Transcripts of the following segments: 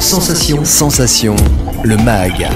Sensation, le MAG.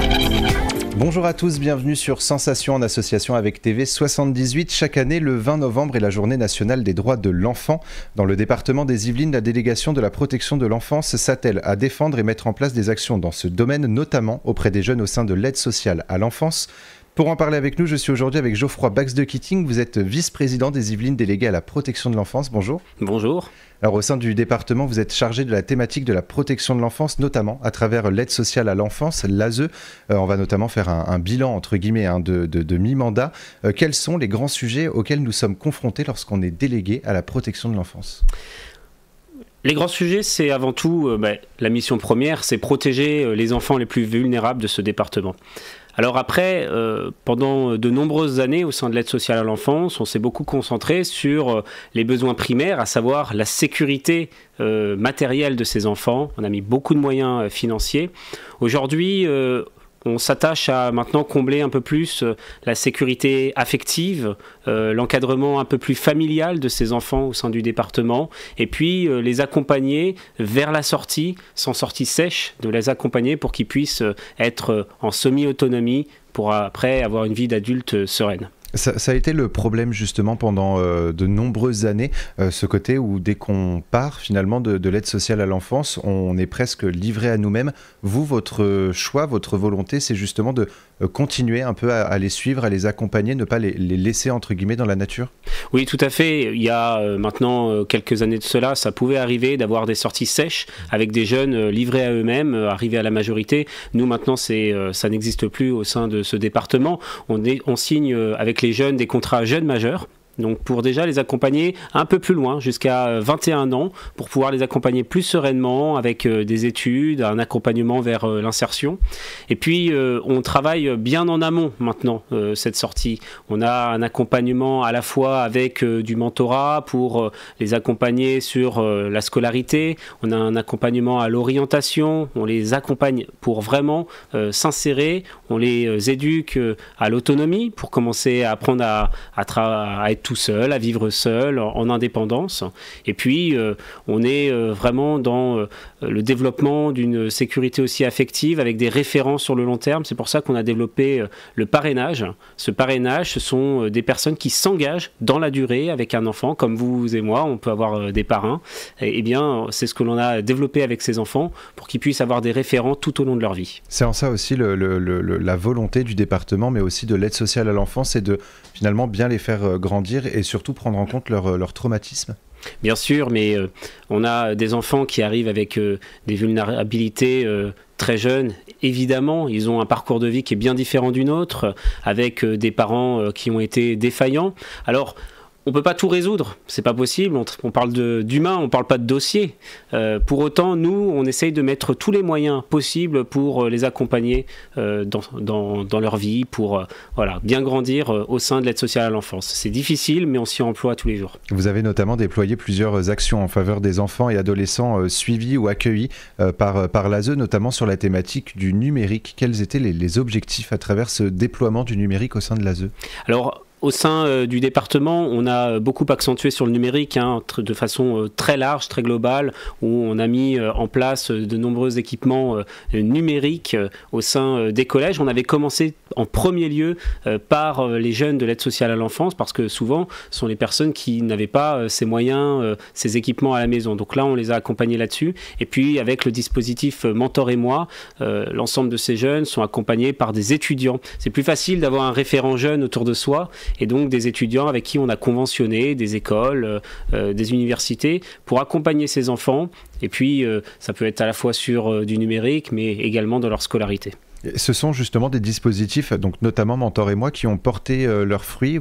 Bonjour à tous, bienvenue sur Sensation en association avec TV78. Chaque année, le 20 novembre est la journée nationale des droits de l'enfant. Dans le département des Yvelines, la délégation de la protection de l'enfance s'attelle à défendre et mettre en place des actions dans ce domaine, notamment auprès des jeunes au sein de l'aide sociale à l'enfance. Pour en parler avec nous, je suis aujourd'hui avec Geoffroy Bax-de-Kitting. Vous êtes vice-président des Yvelines délégué à la protection de l'enfance. Bonjour. Bonjour. Alors au sein du département, vous êtes chargé de la thématique de la protection de l'enfance, notamment à travers l'aide sociale à l'enfance, l'ASE. On va notamment faire un bilan, entre guillemets, de mi-mandat. Quels sont les grands sujets auxquels nous sommes confrontés lorsqu'on est délégué à la protection de l'enfance ? Les grands sujets, c'est avant tout, la mission première, c'est protéger les enfants les plus vulnérables de ce département. Alors après, pendant de nombreuses années au sein de l'aide sociale à l'enfance, on s'est beaucoup concentré sur les besoins primaires, à savoir la sécurité matérielle de ces enfants. On a mis beaucoup de moyens financiers. Aujourd'hui, on s'attache à maintenant combler un peu plus la sécurité affective, l'encadrement un peu plus familial de ces enfants au sein du département, et puis les accompagner vers la sortie, sans sortie sèche, de les accompagner pour qu'ils puissent être en semi-autonomie pour après avoir une vie d'adulte sereine. Ça a été le problème justement pendant de nombreuses années, ce côté où dès qu'on part finalement de l'aide sociale à l'enfance, on est presque livré à nous-mêmes. Vous, votre choix, votre volonté, c'est justement de continuer un peu à les suivre, à les accompagner, ne pas les laisser entre guillemets dans la nature ? Oui, tout à fait. Il y a maintenant quelques années de cela, ça pouvait arriver d'avoir des sorties sèches avec des jeunes livrés à eux-mêmes, arrivés à la majorité. Nous maintenant, ça n'existe plus au sein de ce département. On signe avec les jeunes des contrats jeunes majeurs. Donc pour déjà les accompagner un peu plus loin, jusqu'à 21 ans, pour pouvoir les accompagner plus sereinement avec des études, un accompagnement vers l'insertion. Et puis on travaille bien en amont maintenant, cette sortie. On a un accompagnement à la fois avec du mentorat pour les accompagner sur la scolarité. On a un accompagnement à l'orientation. On les accompagne pour vraiment s'insérer. On les éduque à l'autonomie pour commencer à apprendre à être tout seul, à vivre seul, en indépendance. Et puis, on est vraiment dans le développement d'une sécurité aussi affective avec des références sur le long terme. C'est pour ça qu'on a développé le parrainage. Ce parrainage, ce sont des personnes qui s'engagent dans la durée avec un enfant, comme vous et moi, on peut avoir des parrains. Eh bien, c'est ce que l'on a développé avec ces enfants pour qu'ils puissent avoir des référents tout au long de leur vie. C'est en ça aussi la volonté du département, mais aussi de l'aide sociale à l'enfance, c'est de finalement bien les faire grandir et surtout prendre en compte leur traumatisme. Bien sûr, mais on a des enfants qui arrivent avec des vulnérabilités très jeunes. Évidemment, ils ont un parcours de vie qui est bien différent du nôtre, avec des parents qui ont été défaillants. Alors, on ne peut pas tout résoudre, c'est pas possible, on parle d'humain, on ne parle pas de dossier. Pour autant, nous, on essaye de mettre tous les moyens possibles pour les accompagner dans leur vie, pour bien grandir au sein de l'aide sociale à l'enfance. C'est difficile, mais on s'y emploie tous les jours. Vous avez notamment déployé plusieurs actions en faveur des enfants et adolescents suivis ou accueillis par l'ASE, notamment sur la thématique du numérique. Quels étaient les objectifs à travers ce déploiement du numérique au sein de l'ASE ? Alors, au sein du département, on a beaucoup accentué sur le numérique de façon très large, très globale, où on a mis en place de nombreux équipements numériques au sein des collèges. On avait commencé en premier lieu par les jeunes de l'aide sociale à l'enfance, parce que souvent, ce sont les personnes qui n'avaient pas ces moyens, ces équipements à la maison. Donc là, on les a accompagnés là-dessus. Et puis, avec le dispositif Mentor et moi, l'ensemble de ces jeunes sont accompagnés par des étudiants. C'est plus facile d'avoir un référent jeune autour de soi, et donc des étudiants avec qui on a conventionné, des écoles, des universités, pour accompagner ces enfants. Et puis, ça peut être à la fois sur du numérique, mais également dans leur scolarité. Ce sont justement des dispositifs, donc notamment Mentor et moi, qui ont porté leurs fruits.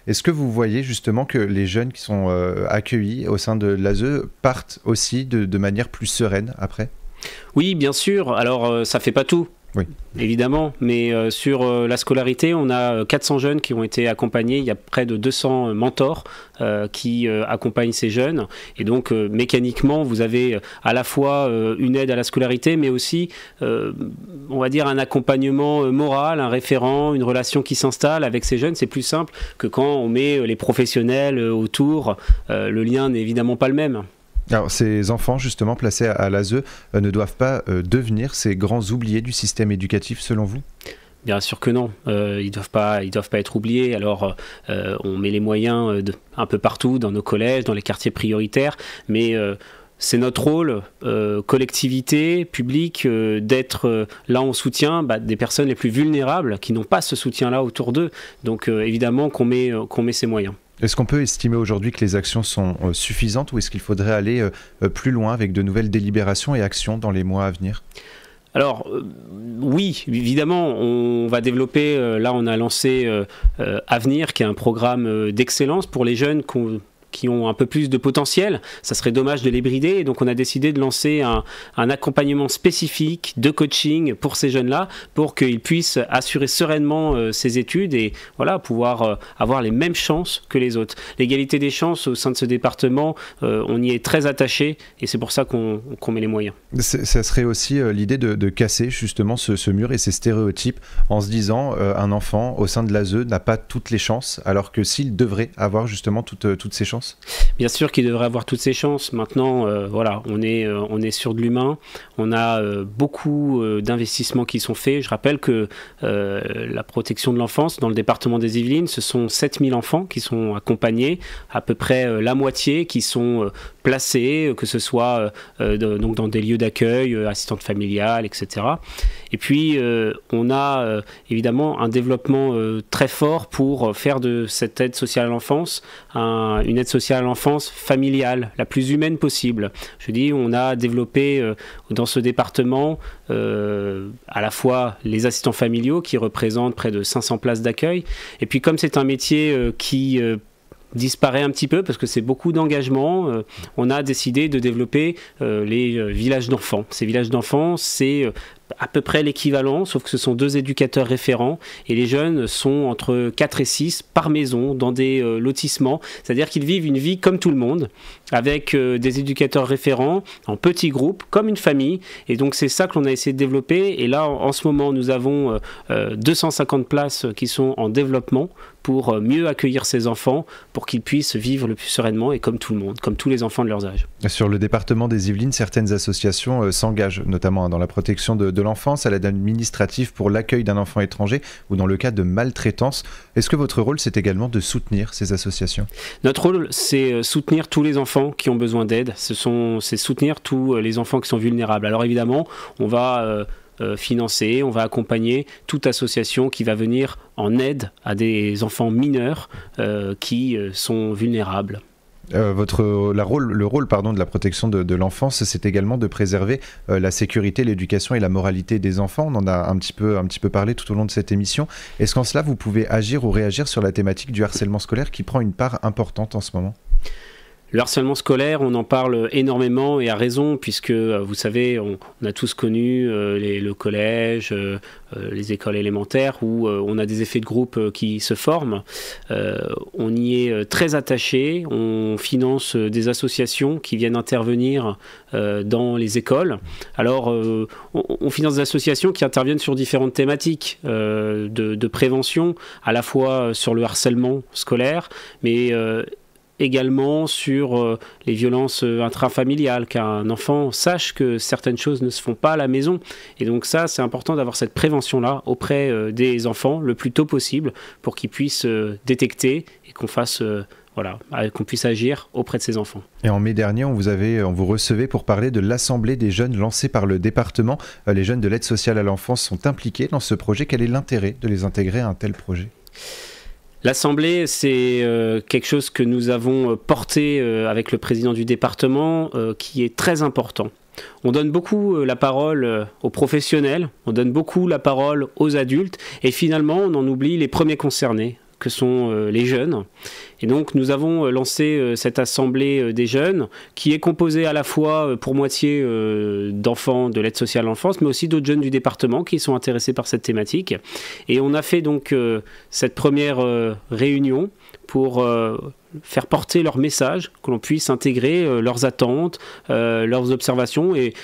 Est-ce que vous voyez justement que les jeunes qui sont accueillis au sein de l'ASE partent aussi de manière plus sereine après ? Oui, bien sûr. Alors, ça ne fait pas tout. Oui. Évidemment, mais sur la scolarité, on a 400 jeunes qui ont été accompagnés. Il y a près de 200 mentors qui accompagnent ces jeunes. Et donc, mécaniquement, vous avez à la fois une aide à la scolarité, mais aussi, on va dire, un accompagnement moral, un référent, une relation qui s'installe avec ces jeunes. C'est plus simple que quand on met les professionnels autour. Le lien n'est évidemment pas le même. Alors, ces enfants, justement, placés à l'ASE, ne doivent pas devenir ces grands oubliés du système éducatif, selon vous? Bien sûr que non, ils doivent pas être oubliés. Alors, on met les moyens un peu partout, dans nos collèges, dans les quartiers prioritaires, mais c'est notre rôle, collectivité, public, d'être là en soutien des personnes les plus vulnérables qui n'ont pas ce soutien-là autour d'eux. Donc, évidemment qu'on met ces moyens. Est-ce qu'on peut estimer aujourd'hui que les actions sont suffisantes ou est-ce qu'il faudrait aller plus loin avec de nouvelles délibérations et actions dans les mois à venir? Alors, oui, évidemment, on va développer, là on a lancé Avenir, qui est un programme d'excellence pour les jeunes qui ont un peu plus de potentiel. Ça serait dommage de les brider, et donc on a décidé de lancer un accompagnement spécifique de coaching pour ces jeunes-là, pour qu'ils puissent assurer sereinement ces études et voilà, pouvoir avoir les mêmes chances que les autres. L'égalité des chances au sein de ce département, on y est très attaché, et c'est pour ça qu'on met les moyens. Ça serait aussi l'idée de casser justement ce mur et ces stéréotypes en se disant un enfant au sein de l'ASE n'a pas toutes les chances, alors que s'il devrait avoir justement toutes ces chances. Bien sûr qu'il devrait avoir toutes ses chances. Maintenant, voilà, on est sur de l'humain. On a beaucoup d'investissements qui sont faits. Je rappelle que la protection de l'enfance dans le département des Yvelines, ce sont 7000 enfants qui sont accompagnés, à peu près la moitié qui sont placés, que ce soit donc dans des lieux d'accueil, assistantes familiales, etc. Et puis, on a évidemment un développement très fort pour faire de cette aide sociale à l'enfance une aide sociale à l'enfance familiale, la plus humaine possible. Je dis, on a développé dans ce département à la fois les assistants familiaux qui représentent près de 500 places d'accueil. Et puis, comme c'est un métier qui disparaît un petit peu parce que c'est beaucoup d'engagement, on a décidé de développer les villages d'enfants. Ces villages d'enfants, c'est à peu près l'équivalent, sauf que ce sont 2 éducateurs référents et les jeunes sont entre 4 et 6 par maison dans des lotissements, c'est-à-dire qu'ils vivent une vie comme tout le monde, avec des éducateurs référents en petits groupes, comme une famille, et donc c'est ça que l'on a essayé de développer. Et là, en ce moment, nous avons 250 places qui sont en développement pour mieux accueillir ces enfants, pour qu'ils puissent vivre le plus sereinement et comme tout le monde, comme tous les enfants de leur âge. Sur le département des Yvelines, certaines associations s'engagent, notamment dans la protection de l'enfance, à l'aide administrative pour l'accueil d'un enfant étranger ou dans le cas de maltraitance. Est-ce que votre rôle, c'est également de soutenir ces associations? Notre rôle, c'est soutenir tous les enfants qui ont besoin d'aide. C'est soutenir tous les enfants qui sont vulnérables. Alors évidemment, on va financer, on va accompagner toute association qui va venir en aide à des enfants mineurs qui sont vulnérables. Le rôle de la protection de l'enfance, c'est également de préserver la sécurité, l'éducation et la moralité des enfants. On en a un petit peu parlé tout au long de cette émission. Est-ce qu'en cela, vous pouvez agir ou réagir sur la thématique du harcèlement scolaire qui prend une part importante en ce moment? Le harcèlement scolaire, on en parle énormément et à raison, puisque vous savez, on a tous connu le collège, les écoles élémentaires où on a des effets de groupe qui se forment. On y est très attaché, on finance des associations qui viennent intervenir dans les écoles. Alors, on finance des associations qui interviennent sur différentes thématiques de prévention, à la fois sur le harcèlement scolaire, mais également sur les violences intrafamiliales, qu'un enfant sache que certaines choses ne se font pas à la maison. Et donc ça, c'est important d'avoir cette prévention-là auprès des enfants le plus tôt possible pour qu'ils puissent détecter et qu'on fasse... qu'on puisse agir auprès de ces enfants. Et en mai dernier, on vous recevait pour parler de l'Assemblée des jeunes lancée par le département. Les jeunes de l'aide sociale à l'enfance sont impliqués dans ce projet. Quel est l'intérêt de les intégrer à un tel projet ? L'Assemblée, c'est quelque chose que nous avons porté avec le président du département, qui est très important. On donne beaucoup la parole aux professionnels, on donne beaucoup la parole aux adultes, et finalement, on en oublie les premiers concernés, que sont les jeunes. Et donc nous avons lancé cette assemblée des jeunes qui est composée à la fois pour moitié d'enfants de l'aide sociale à l'enfance, mais aussi d'autres jeunes du département qui sont intéressés par cette thématique. Et on a fait donc cette première réunion pour faire porter leur message, que l'on puisse intégrer leurs attentes, leurs observations. Et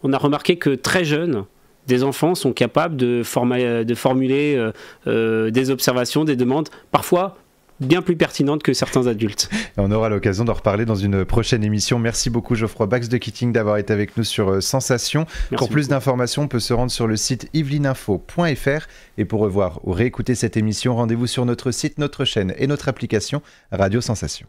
on a remarqué que très jeunes, des enfants sont capables de formuler des observations, des demandes, parfois bien plus pertinente que certains adultes. On aura l'occasion d'en reparler dans une prochaine émission. Merci beaucoup Geoffroy Bax de Keating d'avoir été avec nous sur Sensation. Pour plus d'informations, on peut se rendre sur le site yvelines-info.fr et pour revoir ou réécouter cette émission, rendez-vous sur notre site, notre chaîne et notre application Radio Sensation.